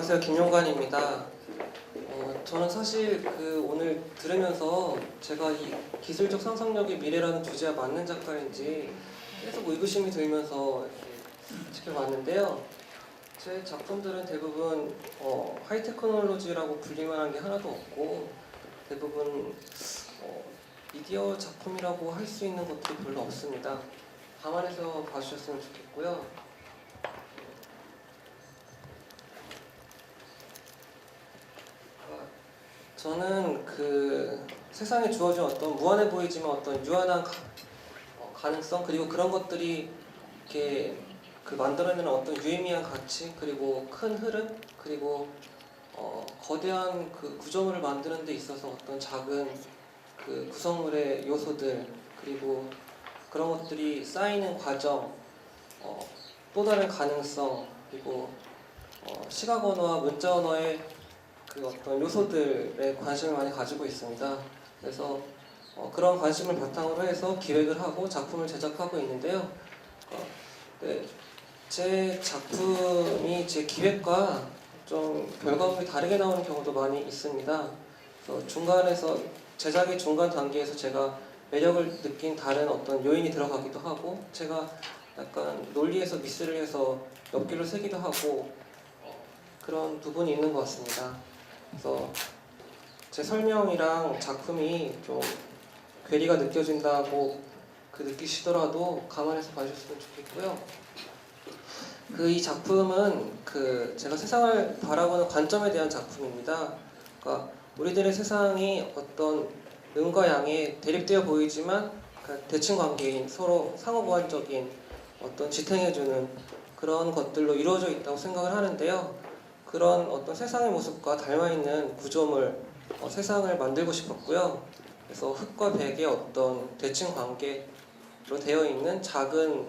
안녕하세요. 김용관입니다. 저는 사실 오늘 들으면서 제가 이 기술적 상상력의 미래라는 주제와 맞는 작가인지 계속 의구심이 들면서 이렇게 지켜봤는데요. 제 작품들은 대부분 하이테크놀로지라고 불릴만한 게 하나도 없고 대부분 미디어 작품이라고 할 수 있는 것들이 별로 없습니다. 감안해서 봐주셨으면 좋겠고요. 저는 세상에 주어진 어떤 무한해 보이지만 어떤 유한한 가능성, 그리고 그런 것들이 이렇게 만들어내는 어떤 유의미한 가치, 그리고 큰 흐름, 그리고 거대한 구조물을 만드는 데 있어서 어떤 작은 구성물의 요소들, 그리고 그런 것들이 쌓이는 과정, 또 다른 가능성, 그리고 시각 언어와 문자 언어의 어떤 요소들에 관심을 많이 가지고 있습니다. 그래서 그런 관심을 바탕으로 해서 기획을 하고 작품을 제작하고 있는데요. 네, 제 작품이 제 기획과 좀 결과물이 다르게 나오는 경우도 많이 있습니다. 그래서 중간에서 제작의 중간 단계에서 제가 매력을 느낀 다른 어떤 요인이 들어가기도 하고, 제가 약간 논리에서 미스를 해서 엽기를 세기도 하고 그런 부분이 있는 것 같습니다. 그래서 제 설명이랑 작품이 좀 괴리가 느껴진다고 느끼시더라도 감안해서 봐주셨으면 좋겠고요. 이 작품은 제가 세상을 바라보는 관점에 대한 작품입니다. 그러니까 우리들의 세상이 어떤 음과 양에 대립되어 보이지만 대칭 관계인, 서로 상호보완적인 어떤 지탱해주는 그런 것들로 이루어져 있다고 생각을 하는데요. 그런 어떤 세상의 모습과 닮아있는 구조물, 세상을 만들고 싶었고요. 그래서 흙과 백의 어떤 대칭 관계로 되어 있는 작은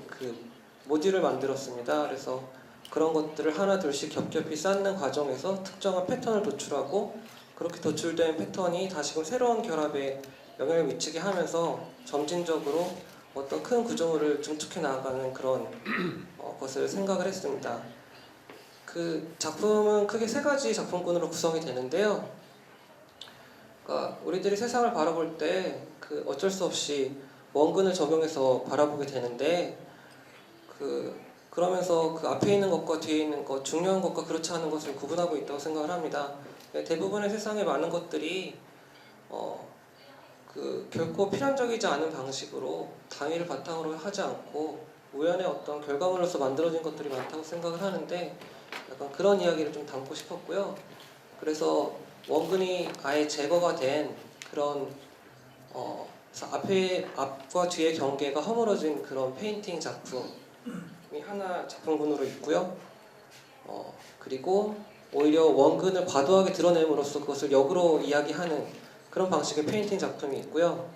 모듈을 만들었습니다. 그래서 그런 것들을 하나 둘씩 겹겹이 쌓는 과정에서 특정한 패턴을 도출하고, 그렇게 도출된 패턴이 다시금 새로운 결합에 영향을 미치게 하면서 점진적으로 어떤 큰 구조물을 증축해 나가는 그런 것을 생각을 했습니다. 작품은 크게 세 가지 작품군으로 구성이 되는데요. 그러니까 우리들이 세상을 바라볼 때 어쩔 수 없이 원근을 적용해서 바라보게 되는데, 그러면서 앞에 있는 것과 뒤에 있는 것, 중요한 것과 그렇지 않은 것을 구분하고 있다고 생각을 합니다. 대부분의 세상에 많은 것들이 결코 필연적이지 않은 방식으로 당위를 바탕으로 하지 않고 우연의 어떤 결과물로서 만들어진 것들이 많다고 생각을 하는데, 약간 그런 이야기를 좀 담고 싶었고요. 그래서 원근이 아예 제거가 된 그런 앞과 뒤의 경계가 허물어진 그런 페인팅 작품이 하나 작품군으로 있고요. 그리고 오히려 원근을 과도하게 드러냄으로써 그것을 역으로 이야기하는 그런 방식의 페인팅 작품이 있고요.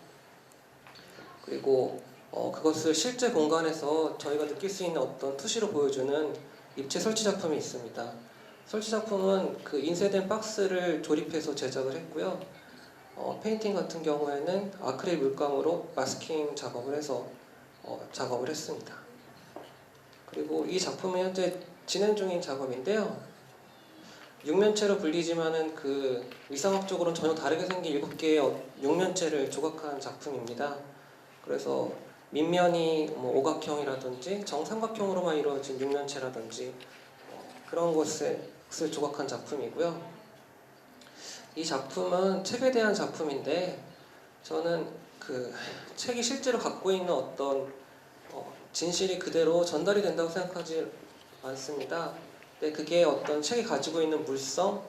그리고 그것을 실제 공간에서 저희가 느낄 수 있는 어떤 투시로 보여주는 입체 설치 작품이 있습니다. 설치 작품은 인쇄된 박스를 조립해서 제작을 했고요. 페인팅 같은 경우에는 아크릴 물감으로 마스킹 작업을 해서 작업을 했습니다. 그리고 이 작품은 현재 진행 중인 작업인데요. 육면체로 불리지만은 위상학적으로는 전혀 다르게 생긴 7개의 육면체를 조각한 작품입니다. 그래서 밑면이 오각형이라든지 정삼각형으로만 이루어진 육면체라든지 그런 것을 조각한 작품이고요. 이 작품은 책에 대한 작품인데, 저는 책이 실제로 갖고 있는 어떤 진실이 그대로 전달이 된다고 생각하지 않습니다. 근데 그게 어떤 책이 가지고 있는 물성,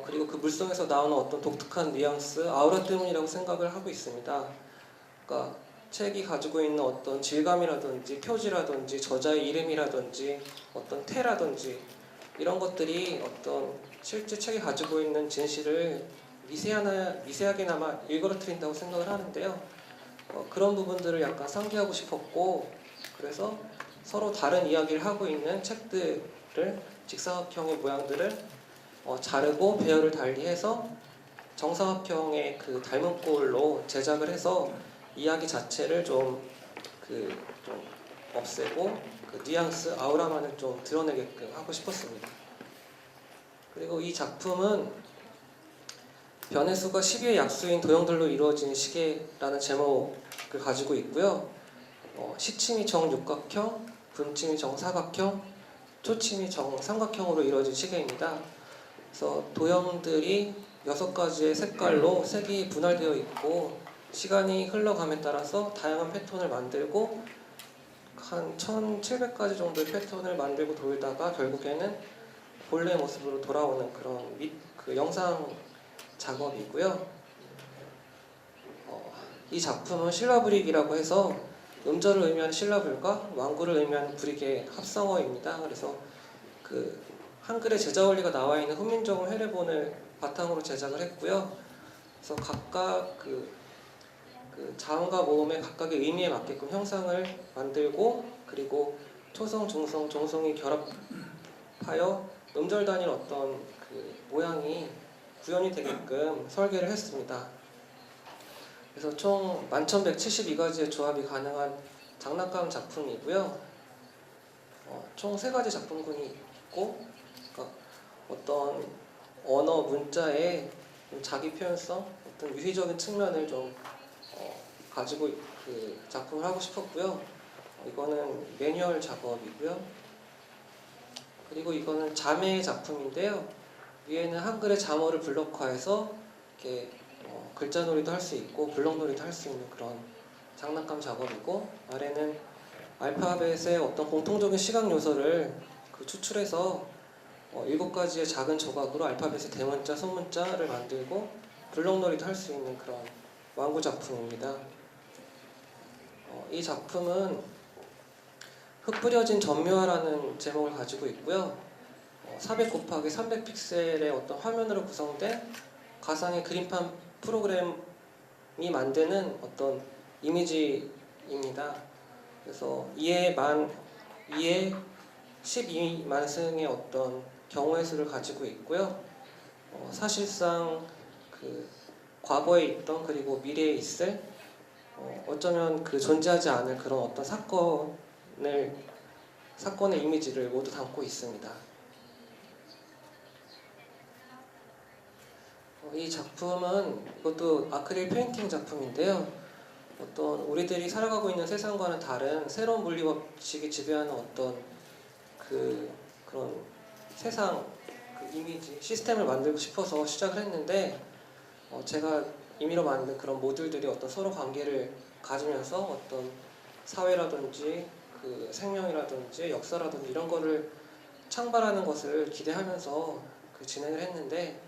그리고 그 물성에서 나오는 어떤 독특한 뉘앙스, 아우라 때문이라고 생각을 하고 있습니다. 그러니까 책이 가지고 있는 어떤 질감이라든지 표지라든지 저자의 이름이라든지 어떤 태라든지 이런 것들이 어떤 실제 책이 가지고 있는 진실을 미세하게나마 일그러뜨린다고 생각을 하는데요. 그런 부분들을 약간 상기하고 싶었고, 그래서 서로 다른 이야기를 하고 있는 책들을, 직사각형의 모양들을 자르고 배열을 달리해서 정사각형의 닮은 꼴로 제작을 해서 이야기 자체를 좀 없애고 뉘앙스, 아우라만을 좀 드러내게끔 하고 싶었습니다. 그리고 이 작품은 변의 수가 12의 약수인 도형들로 이루어진 시계라는 제목을 가지고 있고요. 시침이 정육각형, 분침이 정사각형, 초침이 정삼각형으로 이루어진 시계입니다. 그래서 도형들이 6가지의 색깔로 색이 분할되어 있고 시간이 흘러감에 따라서 다양한 패턴을 만들고 한 1700가지 정도의 패턴을 만들고 돌다가 결국에는 본래 모습으로 돌아오는 그런 그 영상 작업이고요. 이 작품은 실라브릭이라고 해서 음절을 의미하는 실라불과 완구를 의미하는 불익의 합성어입니다. 그래서 그 한글에 제자 원리가 나와 있는 훈민정음 해례본을 바탕으로 제작을 했고요. 그래서 각각 그 자음과 모음의 각각의 의미에 맞게끔 형상을 만들고 그리고 초성, 중성, 종성이 결합하여 음절 단위의 어떤 그 모양이 구현이 되게끔 설계를 했습니다. 그래서 총 11,172가지의 조합이 가능한 장난감 작품이고요. 총 3가지 작품군이 있고 그러니까 어떤 언어, 문자의 자기 표현성, 어떤 유희적인 측면을 좀 가지고 그 작품을 하고 싶었고요. 이거는 매뉴얼 작업이고요. 그리고 이거는 자매 작품인데요. 위에는 한글의 자어를 블록화해서 이렇게 글자놀이도 할 수 있고 블록놀이도 할 수 있는 그런 장난감 작업이고 아래는 알파벳의 어떤 공통적인 시각 요소를 추출해서 7가지의 작은 조각으로 알파벳의 대문자, 소문자를 만들고 블록놀이도 할 수 있는 그런 완구 작품입니다. 이 작품은 흙뿌려진 전묘화라는 제목을 가지고 있고요. 400 곱하기 300 픽셀의 어떤 화면으로 구성된 가상의 그림판 프로그램이 만드는 어떤 이미지입니다. 그래서 이에 12만 승의 어떤 경우의 수를 가지고 있고요. 사실상 그 과거에 있던 그리고 미래에 있을 어쩌면 그 존재하지 않을 그런 어떤 사건의 이미지를 모두 담고 있습니다. 이 작품은 이것도 아크릴 페인팅 작품인데요. 어떤 우리들이 살아가고 있는 세상과는 다른 새로운 물리 법칙이 지배하는 어떤 그런 세상 이미지 시스템을 만들고 싶어서 시작을 했는데 제가 임의로 만든 그런 모듈들이 어떤 서로 관계를 가지면서 어떤 사회라든지 그 생명이라든지 역사라든지 이런 거를 창발하는 것을 기대하면서 진행을 했는데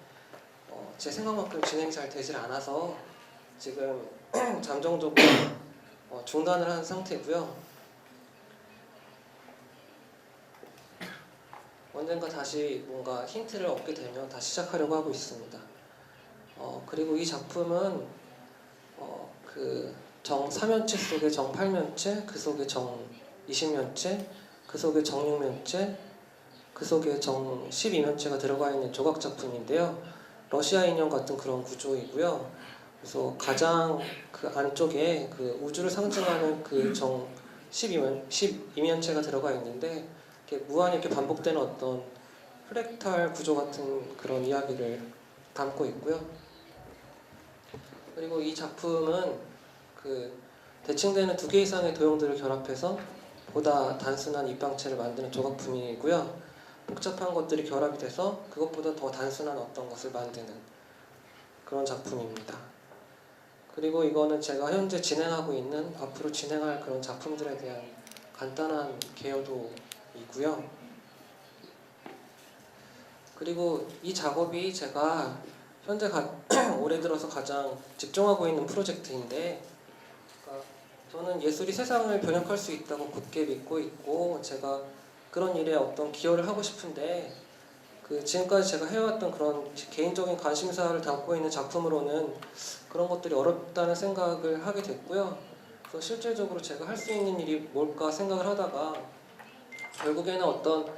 제 생각만큼 진행이 잘 되질 않아서 지금 잠정적으로 중단을 한 상태고요. 언젠가 다시 뭔가 힌트를 얻게 되면 다시 시작하려고 하고 있습니다. 그리고 이 작품은 그 정 3면체 속에 정 8면체, 그 속에 정 20면체, 그 속에 정 6면체, 그 속에 정 12면체가 들어가 있는 조각 작품인데요. 러시아 인형 같은 그런 구조이고요. 그래서 가장 그 안쪽에 그 우주를 상징하는 그 정 12면체가 들어가 있는데 이렇게 무한히 이렇게 반복되는 어떤 프랙탈 구조 같은 그런 이야기를 담고 있고요. 그리고 이 작품은 그 대칭되는 2개 이상의 도형들을 결합해서 보다 단순한 입방체를 만드는 조각품이고요. 복잡한 것들이 결합이 돼서 그것보다 더 단순한 어떤 것을 만드는 그런 작품입니다. 그리고 이거는 제가 현재 진행하고 있는 앞으로 진행할 그런 작품들에 대한 간단한 개요도이고요. 그리고 이 작업이 제가 현재 올해 들어서 가장 집중하고 있는 프로젝트인데 저는 예술이 세상을 변혁할 수 있다고 굳게 믿고 있고 제가 그런 일에 어떤 기여를 하고 싶은데 지금까지 제가 해왔던 그런 개인적인 관심사를 담고 있는 작품으로는 그런 것들이 어렵다는 생각을 하게 됐고요. 그래서 실질적으로 제가 할 수 있는 일이 뭘까 생각을 하다가 결국에는 어떤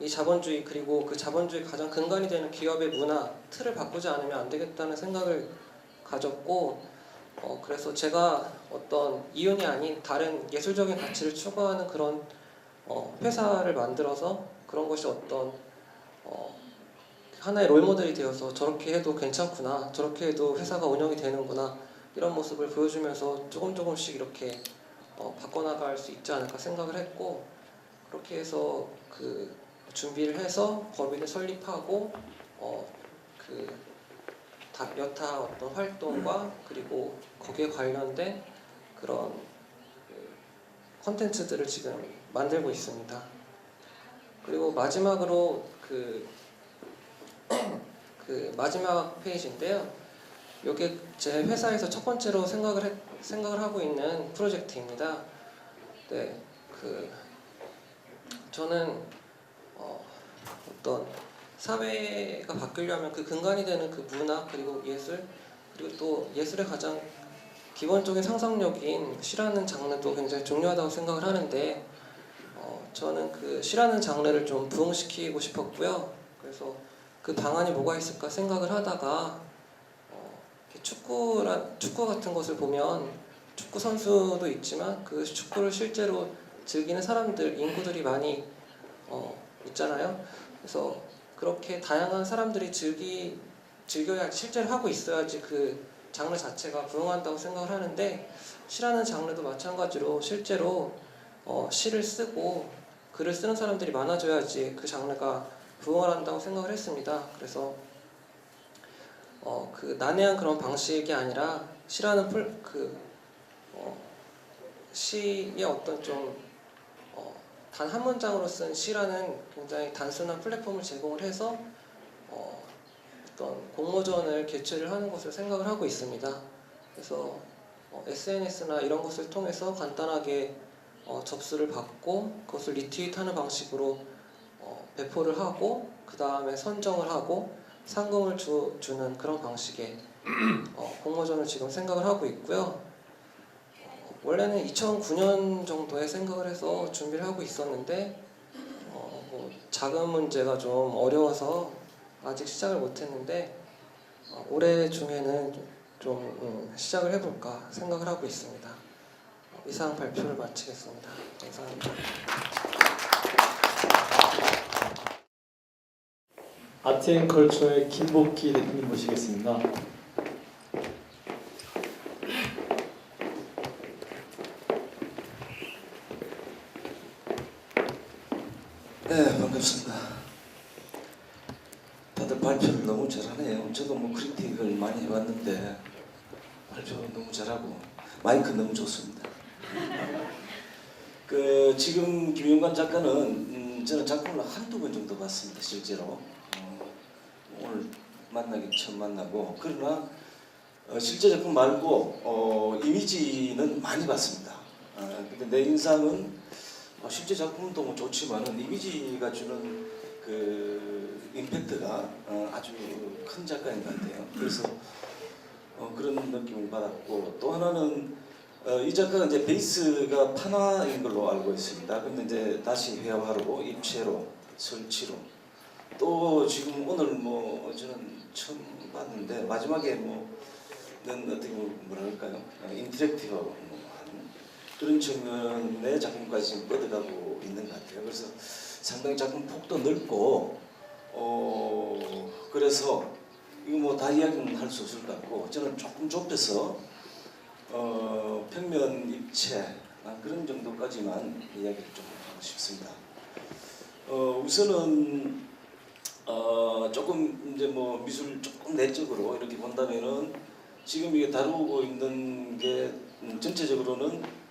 이 자본주의 그리고 그 자본주의 가장 근간이 되는 기업의 문화 틀을 바꾸지 않으면 안 되겠다는 생각을 가졌고 그래서 제가 어떤 이윤이 아닌 다른 예술적인 가치를 추구하는 그런 회사를 만들어서 그런 것이 어떤 하나의 롤모델이 되어서 저렇게 해도 괜찮구나, 저렇게 해도 회사가 운영이 되는구나, 이런 모습을 보여주면서 조금씩 이렇게 바꿔나갈 수 있지 않을까 생각을 했고, 그렇게 해서 그 준비를 해서 법인을 설립하고 그 여타 어떤 활동과 그리고 거기에 관련된 그런 콘텐츠들을 지금 만들고 있습니다. 그리고 마지막으로 그 마지막 페이지인데요. 이게 제 회사에서 첫 번째로 생각을 하고 있는 프로젝트입니다. 네, 저는 어떤 사회가 바뀌려면 그 근간이 되는 그 문화 그리고 예술, 그리고 또 예술의 가장 기본적인 상상력인 시라는 장르도 굉장히 중요하다고 생각을 하는데, 저는 그 시라는 장르를 좀 부흥시키고 싶었고요. 그래서 그 방안이 뭐가 있을까 생각을 하다가 축구 같은 것을 보면 축구 선수도 있지만 그 축구를 실제로 즐기는 사람들, 인구들이 많이 있잖아요. 그래서 그렇게 다양한 사람들이 즐겨야, 실제로 하고 있어야지 그 장르 자체가 부흥한다고 생각을 하는데, 시라는 장르도 마찬가지로 실제로 시를 쓰고 글을 쓰는 사람들이 많아져야지 그 장르가 부흥을 한다고 생각을 했습니다. 그래서 그 난해한 그런 방식이 아니라 시라는 시의 어떤 좀 단 한 문장으로 쓴 시라는 굉장히 단순한 플랫폼을 제공을 해서 어떤 공모전을 개최를 하는 것을 생각을 하고 있습니다. 그래서 SNS나 이런 것을 통해서 간단하게 접수를 받고 그것을 리트윗하는 방식으로 배포를 하고 그 다음에 선정을 하고 상금을 주는 그런 방식의 공모전을 지금 생각을 하고 있고요. 원래는 2009년 정도에 생각을 해서 준비를 하고 있었는데 뭐 자금 문제가 좀 어려워서 아직 시작을 못했는데 올해 중에는 좀 시작을 해볼까 생각을 하고 있습니다. 이상 발표를 마치겠습니다. 감사합니다. 아트앤컬처의 김복희 대표님 모시겠습니다. 네, 반갑습니다. 다들 발표를 너무 잘하네요. 저도 뭐 크리틱을 많이 해봤는데 발표 너무 잘하고 마이크 너무 좋습니다. 지금 김용관 작가는 저는 작품을 한두 번 정도 봤습니다. 실제로 오늘 만나긴 처음 만나고, 그러나 실제 작품 말고 이미지는 많이 봤습니다. 근데 내 인상은 실제 작품도 뭐 좋지만은 이미지가 주는 그 임팩트가 아주 큰 작가인 것 같아요. 그래서 그런 느낌을 받았고, 또 하나는 이 작가가 이제 베이스가 판화인 걸로 알고 있습니다. 근데 이제 다시 회화로, 입체로, 설치로, 또 지금 오늘 뭐 저는 처음 봤는데 마지막에 뭐는 어떻게 뭐랄까요, 인터랙티브한 그런 측면의 작품까지 지금 뻗어가고 있는 것 같아요. 그래서 상당히 작품 폭도 넓고, 그래서 이거 뭐 다 이야기는 할 수 없을 것 같고, 저는 조금 좁혀서 평면 입체 그런 정도까지만 이야기를 좀 하고 싶습니다. 우선은 조금 이제 뭐 미술 조금 내적으로 이렇게 본다면은 지금 이게 다루고 있는 게 전체적으로는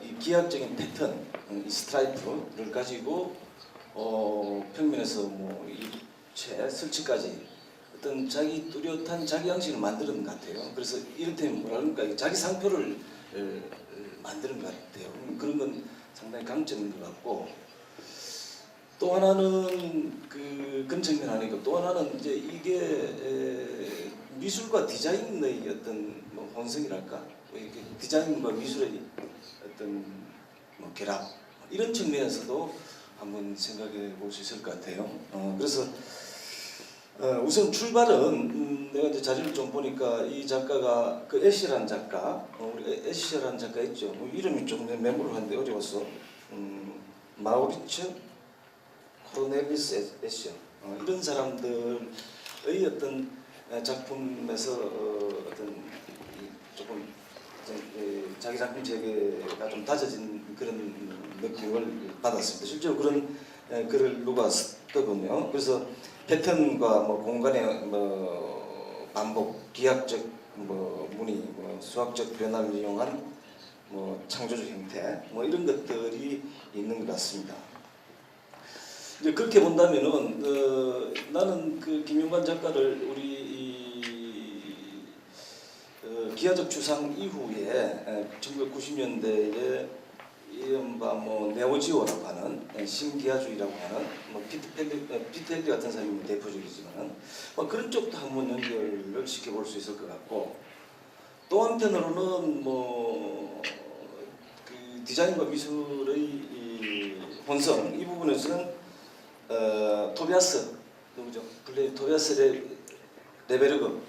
이 기하학적인 패턴, 이 스트라이프를 가지고 평면에서 뭐 입체, 설치까지 어떤 자기 뚜렷한 자기 양식을 만드는 것 같아요. 그래서 이를테면 뭐라 그럴까, 자기 상표를 만드는 것 같아요. 그런 건 상당히 강점인 것 같고, 또 하나는 그런 측면 아니고, 또 하나는 이제 이게 미술과 디자인의 어떤 뭐 혼성이랄까, 이렇게 디자인과 미술의 어떤 뭐 결합, 이런 측면에서도 한번 생각해 볼 수 있을 것 같아요. 그래서 우선 출발은 내가 이제 자료를 좀 보니까 이 작가가 그 애쉬라는 작가, 우리 애쉬라는 작가 있죠. 뭐 이름이 좀 메모를 하는데 어려웠어. 마우리츠 코르넬리스 애쉬. 이런 사람들의 어떤 작품에서 어떤 조금 자기 작품 재개가 좀 다져진 그런 느낌을 받았습니다. 실제로 그런 글을 누가 썼더군요. 그래서 패턴과 뭐 공간의 뭐 반복, 기하적 뭐 문의, 뭐 수학적 변화를 이용한 뭐 창조적 형태, 뭐 이런 것들이 있는 것 같습니다. 이제 그렇게 본다면은 나는 그 김용관 작가를 우리 기하적 추상 이후에 1990년대에 이른바 뭐 네오지오라고 하는 신기하주의라고 하는 뭐 피터 헬리 같은 사람이 대표적이지만 뭐 그런 쪽도 한번 연결을 시켜볼 수 있을 것 같고, 또 한편으로는 뭐 그 디자인과 미술의 이 본성 이 부분에서는 토비아스 누구죠? 토비아스 레베르그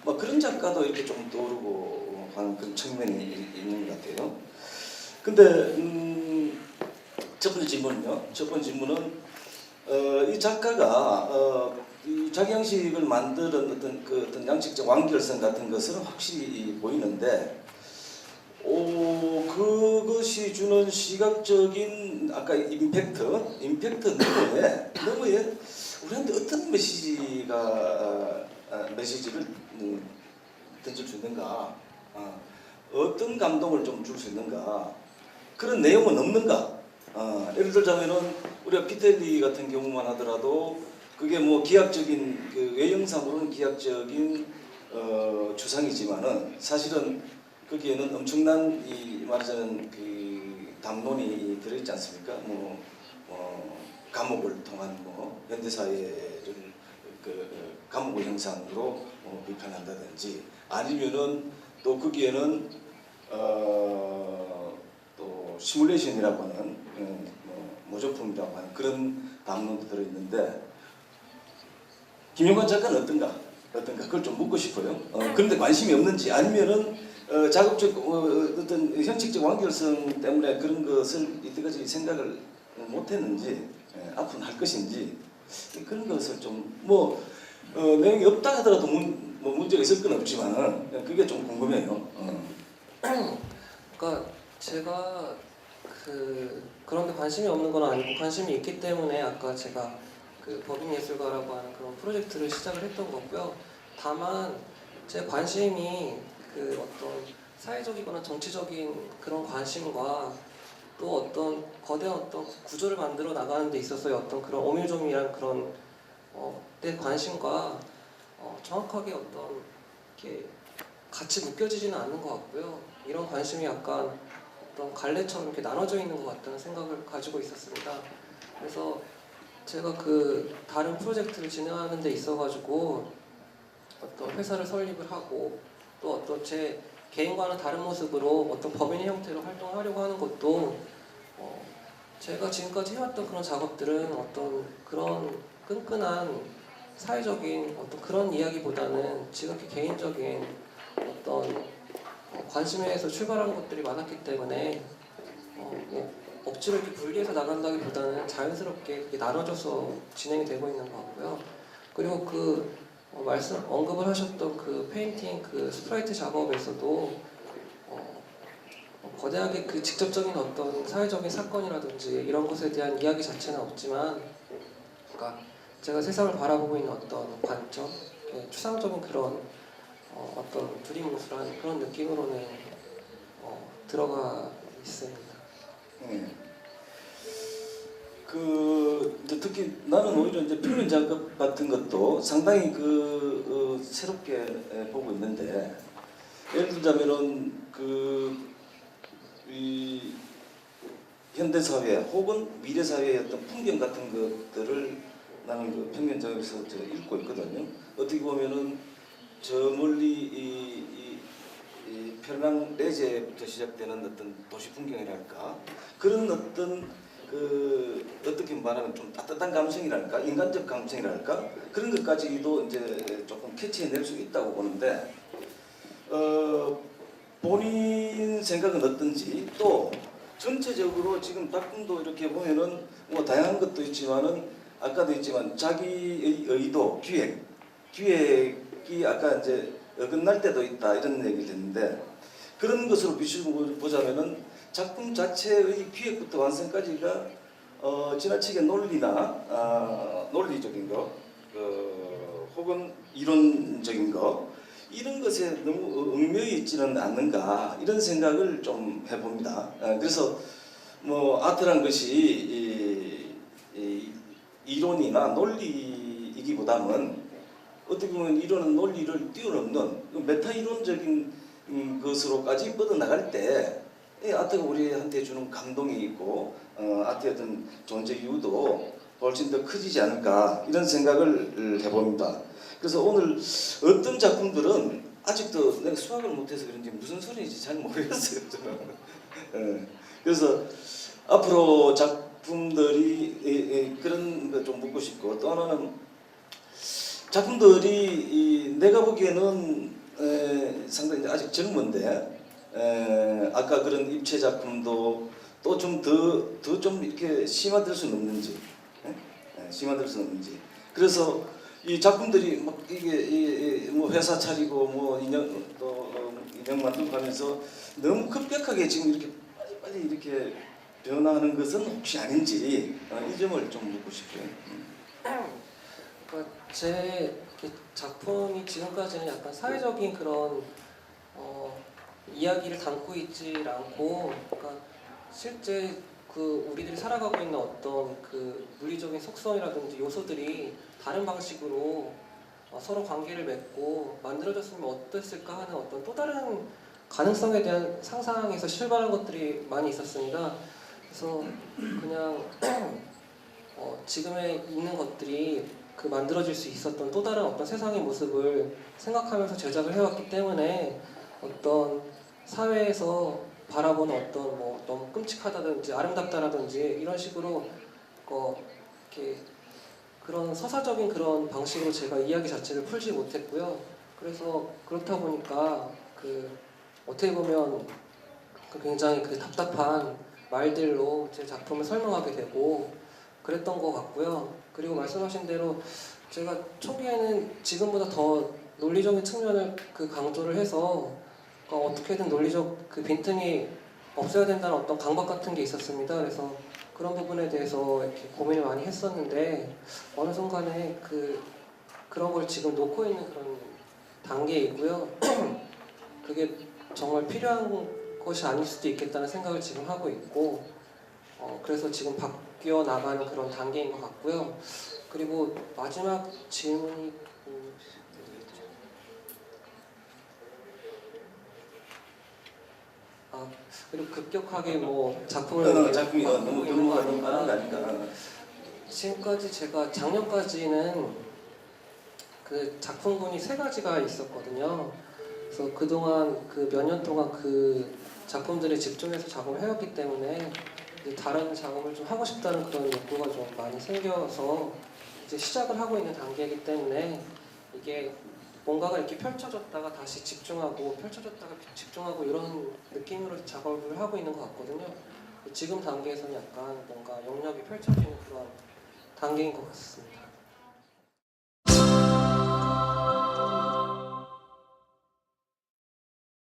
뭐 그런 작가도 이렇게 좀 떠오르고 하는 그런 측면이 있는 것 같아요. 근데 첫 번째 질문은요. 첫 번째 질문은 이 작가가 이 자기 양식을 만드는 어떤 양식적 완결성 같은 것은 확실히 보이는데, 그것이 주는 시각적인 아까 임팩트 너머에 우리한테 어떤 메시지를 던질 수 있는가, 어떤 감동을 좀 줄 수 있는가, 그런 내용은 없는가. 예를 들자면은 우리가 피텔리 같은 경우만 하더라도 그게 뭐 기하학적인 그 외형상으로는 기하학적인 주상이지만은 사실은 거기에는 엄청난 이 말하자면 그 담론이 들어있지 않습니까? 감옥을 통한 뭐 현대사회를 그 감옥의 형상으로 비판한다든지, 아니면은 또 거기에는 또 시뮬레이션이라고 하는 모조품이라고 하는 그런 담론도 들어있는데, 김용관 작가는 어떤가 그걸 좀 묻고 싶어요. 그런데 관심이 없는지, 아니면은 자극적 어떤 형식적 완결성 때문에 그런 것을 이때까지 생각을 못했는지, 앞으로 할 것인지, 그런 것을 좀 내용이 없다 하더라도 문제가 있을 건 없지만 그게 좀 궁금해요. 그러니까 제가 그런데 관심이 없는 건 아니고 관심이 있기 때문에 아까 제가 그 법인예술가라고 하는 그런 프로젝트를 시작을 했던 거고요. 다만 제 관심이 그 어떤 사회적이거나 정치적인 그런 관심과 또 어떤 거대한 어떤 구조를 만들어 나가는 데 있어서의 어떤 그런 오밀조밀한 그런 내 관심과 정확하게 어떤 이렇게 같이 묶여지지는 않는 것 같고요. 이런 관심이 약간 어떤 갈래처럼 이렇게 나눠져 있는 것 같다는 생각을 가지고 있었습니다. 그래서 제가 그 다른 프로젝트를 진행하는 데 있어가지고 어떤 회사를 설립을 하고 또 어떤 제 개인과는 다른 모습으로 어떤 법인의 형태로 활동하려고 하는 것도 제가 지금까지 해왔던 그런 작업들은 어떤 그런 끈끈한 사회적인 어떤 그런 이야기보다는 지극히 개인적인 어떤 관심에서 출발한 것들이 많았기 때문에 억지로 이렇게 분리해서 나간다기보다는 자연스럽게 그게 나눠져서 진행이 되고 있는 것 같고요. 그리고 언급을 하셨던 그 페인팅 그 스프라이트 작업에서도 거대하게 그 직접적인 어떤 사회적인 사건이라든지 이런 것에 대한 이야기 자체는 없지만, 그러니까 제가 세상을 바라보고 있는 어떤 관점, 추상적인 그런 어떤 두리뭉술한 그런 느낌으로는 들어가 있습니다. 특히 나는 오히려 이제 표현 작업 같은 것도 상당히 새롭게 보고 있는데, 예를 들자면은 이 현대 사회 혹은 미래 사회의 어떤 풍경 같은 것들을 나는 그 평면 작업에서 읽고 있거든요. 어떻게 보면은 저 멀리 이 평양 내제부터 시작되는 어떤 도시 풍경이랄까, 그런 어떤 어떻게 말하면 좀 따뜻한 감성이랄까, 인간적 감성이랄까, 그런 것까지도 이제 조금 캐치해낼 수 있다고 보는데, 본인 생각은 어떤지, 또 전체적으로 지금 작품도 이렇게 보면은 다양한 것도 있지만은 아까도 했지만 자기의 의도, 기획이 아까 이제 어긋날 때도 있다 이런 얘기를 했는데 그런 것으로 비추어 보자면은 작품 자체의 기획부터 완성까지가 지나치게 논리적인 거, 혹은 이론적인 거 이런 것에 너무 얽매여 있지는 않는가 이런 생각을 좀 해봅니다. 그래서 뭐 아트란 것이 이 이론이나 논리이기보다는 어떻게 보면 이론은 논리를 뛰어넘는 메타 이론적인 것으로까지 뻗어나갈 때 아트가 우리한테 주는 감동이 있고 아트의 어떤 존재 이유도 훨씬 더 커지지 않을까 이런 생각을 해봅니다. 그래서 오늘 어떤 작품들은 아직도 내가 수학을 못해서 그런지 무슨 소리인지 잘 모르겠어요 저는. 그래서 앞으로 작품들이 그런 거 좀 묻고 싶고 또 하나는 작품들이 내가 보기에는 상당히 아직 젊은데 아까 그런 입체 작품도 또 좀 더 좀 이렇게 심화될 수는 없는지 심화될 수는 없는지 그래서 이 작품들이 막 이게 뭐 회사 차리고 뭐 인형 만들고 가면서 너무 급격하게 지금 이렇게 빨리 이렇게 변화하는 것은 혹시 아닌지 이 점을 좀 묻고 싶어요. 그러니까 제 작품이 지금까지는 약간 사회적인 그런 이야기를 담고 있지 않고, 그러니까 실제 그 우리들이 살아가고 있는 어떤 그 물리적인 속성이라든지 요소들이 다른 방식으로 서로 관계를 맺고 만들어졌으면 어땠을까 하는 어떤 또 다른 가능성에 대한 상상에서 실발한 것들이 많이 있었습니다. 그래서 그냥 지금에 있는 것들이 그 만들어질 수 있었던 또 다른 어떤 세상의 모습을 생각하면서 제작을 해왔기 때문에 어떤 사회에서 바라보는 어떤 뭐 너무 끔찍하다든지 아름답다라든지 이런 식으로 이렇게 그런 서사적인 그런 방식으로 제가 이야기 자체를 풀지 못했고요. 그래서 그렇다 보니까 그 어떻게 보면 그 굉장히 그 답답한 말들로 제 작품을 설명하게 되고 그랬던 것 같고요. 그리고 말씀하신 대로 제가 초기에는 지금보다 더 논리적인 측면을 그 강조를 해서 어떻게든 논리적 그 빈틈이 없어야 된다는 어떤 강박 같은 게 있었습니다. 그래서 그런 부분에 대해서 이렇게 고민을 많이 했었는데 어느 순간에 그런 걸 지금 놓고 있는 그런 단계이고요. 그게 정말 필요한 것이 아닐 수도 있겠다는 생각을 지금 하고 있고 그래서 지금 바뀌어 나가는 그런 단계인 것 같고요. 그리고 마지막 질문이 그리고 급격하게 뭐 작품을 작품이 너무 이런 거 너무 많은 거 아닌가? 지금까지 제가 작년까지는 그 작품군이 3가지가 있었거든요. 그래서 그동안 그 몇 년 동안 그 작품들에 집중해서 작업을 해왔기 때문에 이제 다른 작업을 좀 하고 싶다는 그런 욕구가 좀 많이 생겨서 이제 시작을 하고 있는 단계이기 때문에 이게 뭔가가 이렇게 펼쳐졌다가 다시 집중하고 펼쳐졌다가 집중하고 이런 느낌으로 작업을 하고 있는 것 같거든요. 지금 단계에서는 약간 뭔가 영역이 펼쳐지는 그런 단계인 것 같습니다.